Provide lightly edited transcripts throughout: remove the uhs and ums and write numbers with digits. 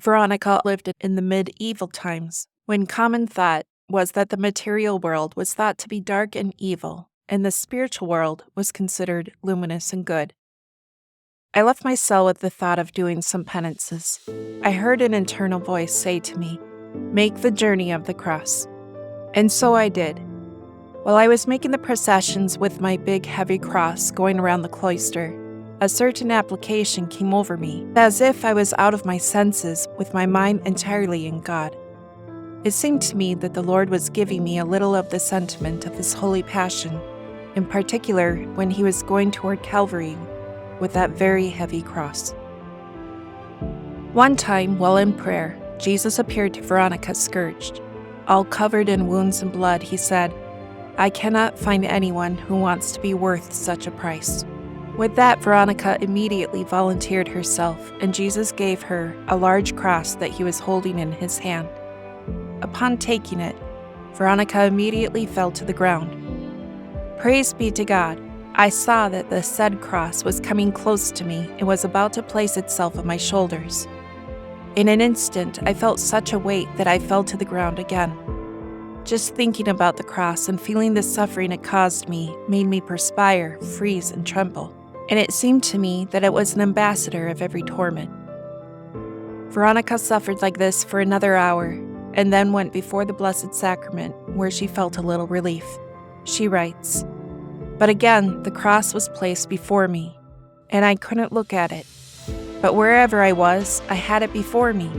Veronica lived in the medieval times, when common thought was that the material world was thought to be dark and evil, and the spiritual world was considered luminous and good. I left my cell with the thought of doing some penances. I heard an internal voice say to me, "Make the journey of the cross." And so I did. While I was making the processions with my big heavy cross going around the cloister, a certain application came over me, as if I was out of my senses with my mind entirely in God. It seemed to me that the Lord was giving me a little of the sentiment of His holy passion, in particular when He was going toward Calvary with that very heavy cross. One time, while in prayer, Jesus appeared to Veronica scourged. All covered in wounds and blood, He said, "I cannot find anyone who wants to be worth such a price." With that, Veronica immediately volunteered herself, and Jesus gave her a large cross that He was holding in His hand. Upon taking it, Veronica immediately fell to the ground. Praise be to God! I saw that the said cross was coming close to me and was about to place itself on my shoulders. In an instant, I felt such a weight that I fell to the ground again. Just thinking about the cross and feeling the suffering it caused me made me perspire, freeze, and tremble, and it seemed to me that it was an ambassador of every torment. Veronica suffered like this for another hour, and then went before the Blessed Sacrament, where she felt a little relief. She writes, "But again, the cross was placed before me, and I couldn't look at it. But wherever I was, I had it before me.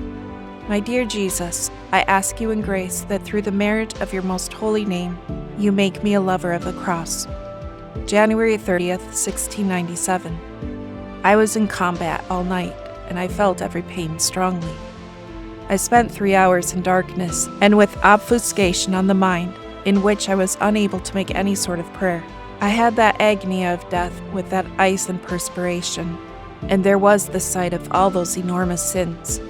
My dear Jesus, I ask you in grace that through the merit of your most holy name, you make me a lover of the cross." January 30th, 1697. I was in combat all night, and I felt every pain strongly. I spent 3 hours in darkness and with obfuscation on the mind, in which I was unable to make any sort of prayer. I had that agony of death with that ice and perspiration, and there was the sight of all those enormous sins.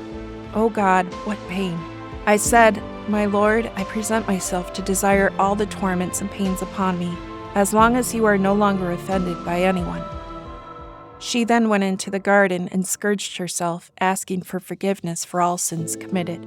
Oh God, what pain! I said, "My Lord, I present myself to desire all the torments and pains upon me, as long as you are no longer offended by anyone." She then went into the garden and scourged herself, asking for forgiveness for all sins committed.